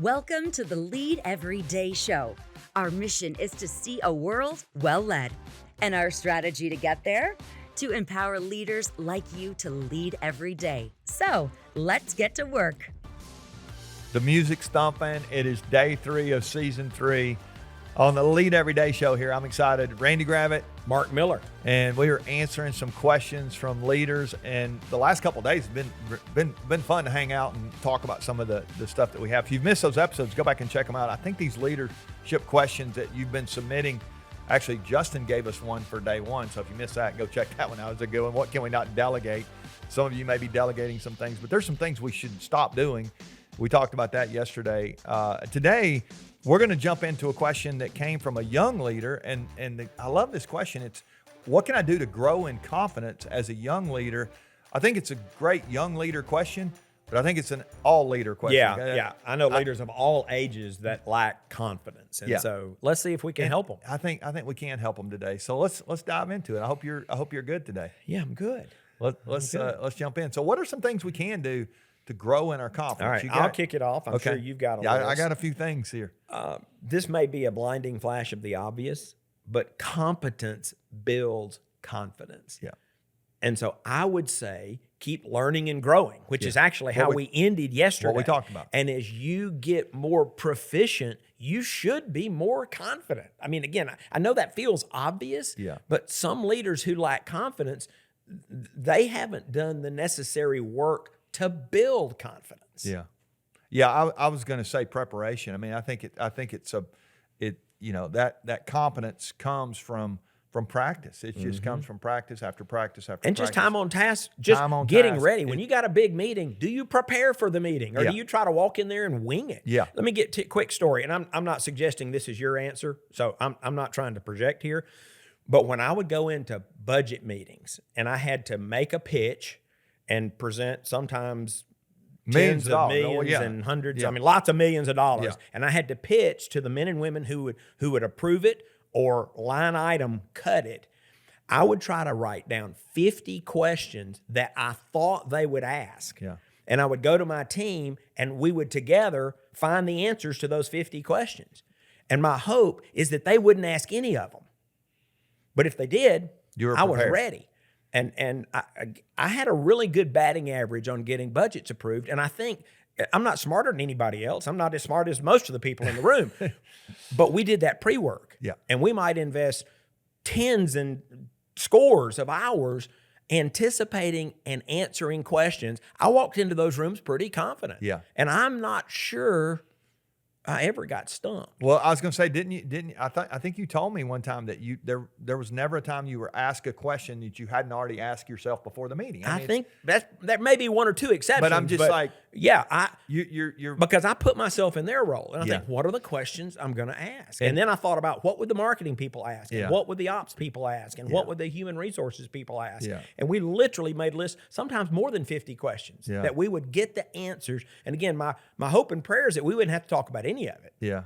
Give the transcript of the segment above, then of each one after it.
Welcome to the Lead Every Day show. Our mission is to see a world well led. And our strategy to get there? To empower leaders like you to lead every day. So let's get to work. The music's thumping. It is day 3 of season 3 on the Lead Every Day show here. I'm excited. Randy Gravitt, Mark Miller. and we are answering some questions from leaders. And the last couple of days have been fun to hang out and talk about some of the stuff that we have. If you've missed those episodes, go back and check them out. I think these leadership questions that you've been submitting, actually Justin gave us one for day 1. So if you missed that, go check that one out. It's a good one. What can we not delegate? Some of you may be delegating some things, but there's some things we should stop doing. We talked about that yesterday. Today, we're going to jump into a question that came from a young leader, and I love this question. It's, what can I do to grow in confidence as a young leader? I think it's a great young leader question, but I think it's an all leader question. Yeah. I know leaders of all ages that lack confidence, and so let's see if we can help them. I think we can help them today. So let's dive into it. I hope you're good today. Yeah, I'm good. Let's jump in. So what are some things we can do to grow in our confidence? All right, I'll kick it off. I'm sure you've got a list. I got a few things here. This may be a blinding flash of the obvious, but competence builds confidence. Yeah. And so I would say keep learning and growing, which is actually how we ended yesterday. What we talked about. And as you get more proficient, you should be more confident. I mean, again, I know that feels obvious, but some leaders who lack confidence, they haven't done the necessary work to build confidence. Yeah. I was going to say preparation. I mean, I think that competence comes from practice. It just comes from practice after practice after and practice. Just time on task, just getting ready. When you got a big meeting, do you prepare for the meeting, or do you try to walk in there and wing it? Yeah. Let me get to a quick story, and I'm not suggesting this is your answer, so I'm not trying to project here. But when I would go into budget meetings and I had to make a pitch and present sometimes tens of millions and hundreds, I mean, lots of millions of dollars. And I had to pitch to the men and women who would approve it or line item cut it. I would try to write down 50 questions that I thought they would ask. And I would go to my team and we would together find the answers to those 50 questions. And my hope is that they wouldn't ask any of them. But if they did, I was ready. And I had a really good batting average on getting budgets approved. And I think I'm not smarter than anybody else. I'm not as smart as most of the people in the room. But we did that pre-work. And we might invest tens and scores of hours anticipating and answering questions. I walked into those rooms pretty confident. And I'm not sure I ever got stumped. Well, I was going to say, didn't you? I think you told me one time that there was never a time you were asked a question that you hadn't already asked yourself before the meeting. I think that may be one or two exceptions. But I'm just like, you're because I put myself in their role, and I think, what are the questions I'm going to ask? And then I thought about, what would the marketing people ask, and what would the ops people ask, and what would the human resources people ask? And we literally made lists, sometimes more than 50 questions, that we would get the answers. And again, my hope and prayer is that we wouldn't have to talk about any of it.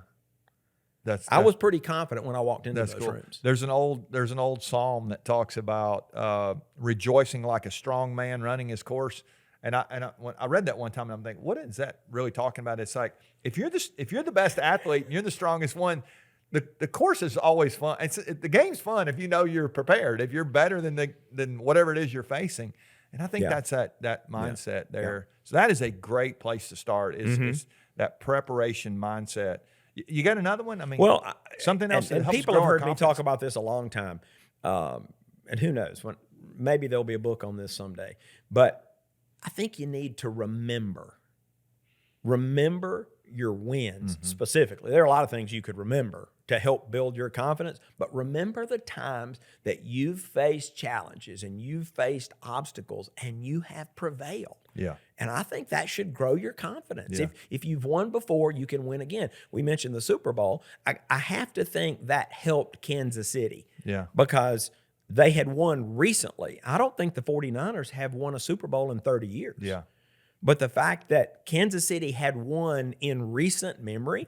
I was pretty confident when I walked into those rooms. There's an old psalm that talks about rejoicing like a strong man running his course. And when I read that one time, and I'm thinking, what is that really talking about? It's like, if you're the best athlete and you're the strongest one, the course is always fun. The game's fun if you know you're prepared. If you're better than whatever it is you're facing. And I think that's that mindset there. So that is a great place to start. Is that preparation mindset. You got another one? I mean, something else that helps people grow have our heard me confidence? talk about this a long time, and who knows? Maybe there'll be a book on this someday. But I think you need to remember your wins specifically. There are a lot of things you could remember to help build your confidence, but remember the times that you've faced challenges and you've faced obstacles and you have prevailed. And I think that should grow your confidence. If you've won before, you can win again. We mentioned the Super Bowl. I have to think that helped Kansas City. Because they had won recently. I don't think the 49ers have won a Super Bowl in 30 years. But the fact that Kansas City had won in recent memory,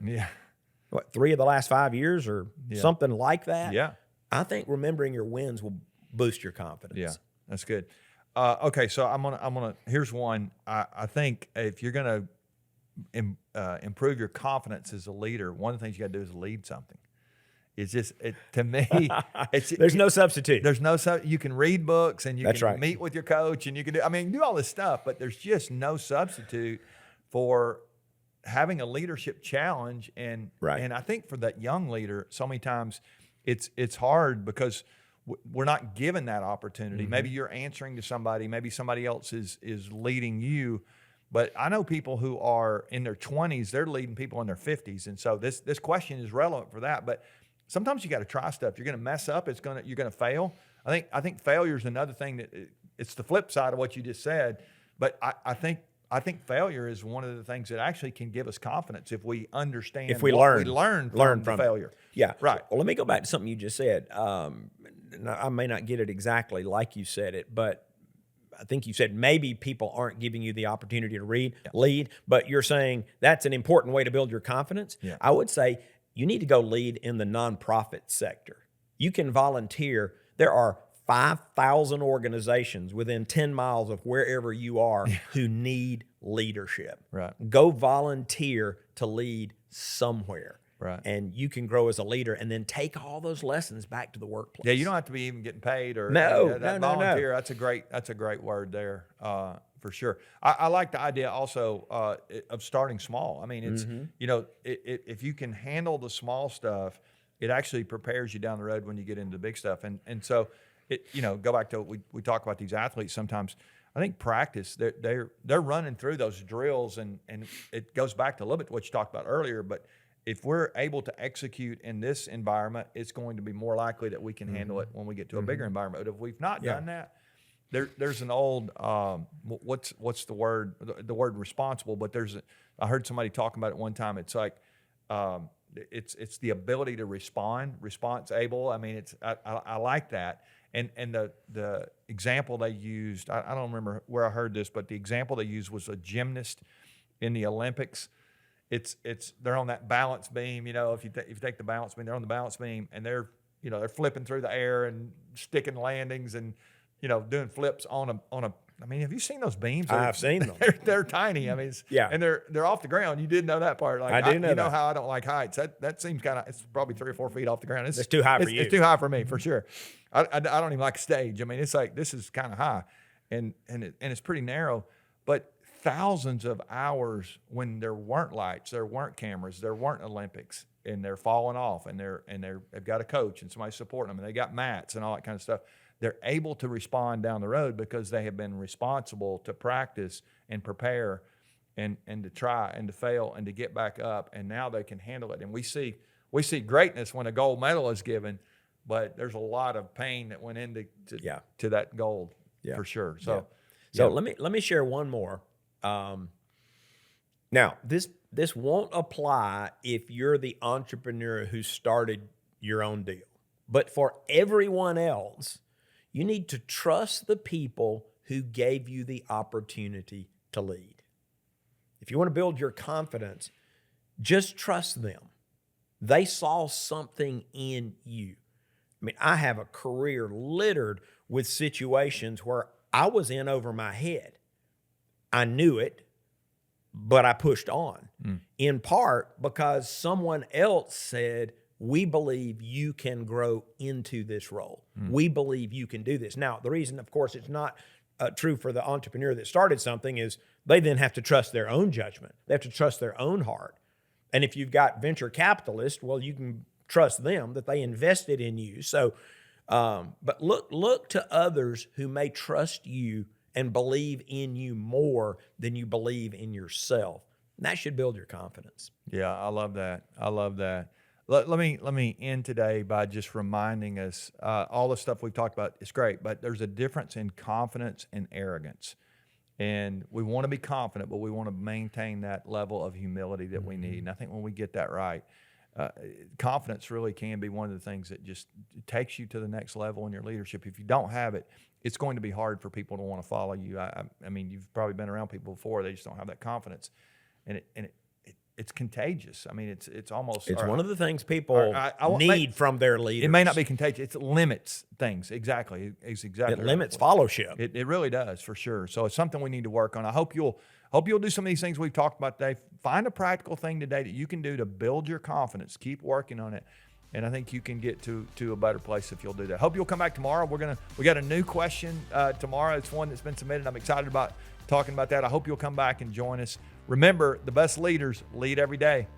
3 of the last 5 years or something like that, I think remembering your wins will boost your confidence. That's good. Okay, so I'm gonna. Here's one. I think if you're gonna improve your confidence as a leader, one of the things you got to do is lead something. It's just to me, there's no substitute. There's no you can read books and you That's can right. meet with your coach and you can do all this stuff, but there's just no substitute for having a leadership challenge. And Right. and I think for that young leader, so many times it's hard because we're not given that opportunity. Maybe you're answering to somebody, maybe somebody else is leading you. But I know people who are in their 20s, they're leading people in their 50s. And so this question is relevant for that. But sometimes you got to try stuff. You're going to mess up. You're going to fail. I think failure is another thing that it's the flip side of what you just said. But I think failure is one of the things that actually can give us confidence if we understand. If we what learn from from failure. it. Yeah. Right. Well, let me go back to something you just said. I may not get it exactly like you said it, but I think you said maybe people aren't giving you the opportunity to lead, but you're saying that's an important way to build your confidence. Yeah. I would say you need to go lead in the nonprofit sector. You can volunteer. There are 5,000 organizations within 10 miles of wherever you are who need leadership. Right. Go volunteer to lead somewhere. Right. And you can grow as a leader and then take all those lessons back to the workplace. Yeah, you don't have to be even getting paid or No. volunteer. That's a great word there for sure. I like the idea also of starting small. I mean, it's if you can handle the small stuff, it actually prepares you down the road when you get into the big stuff. And so go back to we talk about these athletes sometimes. I think practice they're running through those drills and it goes back to a little bit to what you talked about earlier, but if we're able to execute in this environment, it's going to be more likely that we can handle it when we get to a bigger environment. But if we've not done that, there's an old what's the word? The word responsible. But I heard somebody talking about it one time. It's like it's the ability to respond, response able. I mean, I like that. And the example they used, I don't remember where I heard this, but the example they used was a gymnast in the Olympics. They're on that balance beam. If you take the balance beam, they're on the balance beam and they're flipping through the air and sticking landings and doing flips on a. I mean, have you seen those beams? I've seen them. They're tiny. I mean, and they're off the ground. You did know that part. Like, I do know. You know how I don't like heights. That seems it's probably 3 or 4 feet off the ground. It's too high for you. It's too high for me for sure. I don't even like stage. I mean, it's like this is kind of high, and it's pretty narrow, but thousands of hours when there weren't lights, there weren't cameras, there weren't Olympics, and they're falling off, and they've got a coach and somebody supporting them, and they got mats and all that kind of stuff. They're able to respond down the road because they have been responsible to practice and prepare, and to try and to fail and to get back up, and now they can handle it. And we see greatness when a gold medal is given, but there's a lot of pain that went into to that gold for sure. So let me share one more. Now, this won't apply if you're the entrepreneur who started your own deal. But for everyone else, you need to trust the people who gave you the opportunity to lead. If you want to build your confidence, just trust them. They saw something in you. I mean, I have a career littered with situations where I was in over my head. I knew it, but I pushed on, in part because someone else said, we believe you can grow into this role. We believe you can do this. Now, the reason, of course, it's not true for the entrepreneur that started something is they then have to trust their own judgment. They have to trust their own heart. And if you've got venture capitalists, well, you can trust them that they invested in you. So, but look to others who may trust you and believe in you more than you believe in yourself. And that should build your confidence. Yeah, I love that. Let me end today by just reminding us, all the stuff we've talked about is great, but there's a difference in confidence and arrogance. And we want to be confident, but we want to maintain that level of humility that we need. And I think when we get that right, confidence really can be one of the things that just takes you to the next level in your leadership. If you don't have it, it's going to be hard for people to want to follow you. I mean, you've probably been around people before; they just don't have that confidence, and it's contagious. I mean, it's almost one of the things people need from their leaders. It may not be contagious; it limits things. Exactly, it's exactly. It limits fellowship. It really does for sure. So it's something we need to work on. I hope you'll Hope you'll do some of these things we've talked about today. Find a practical thing today that you can do to build your confidence. Keep working on it. And I think you can get to a better place if you'll do that. Hope you'll come back tomorrow. We got a new question tomorrow. It's one that's been submitted. I'm excited about talking about that. I hope you'll come back and join us. Remember, the best leaders lead every day.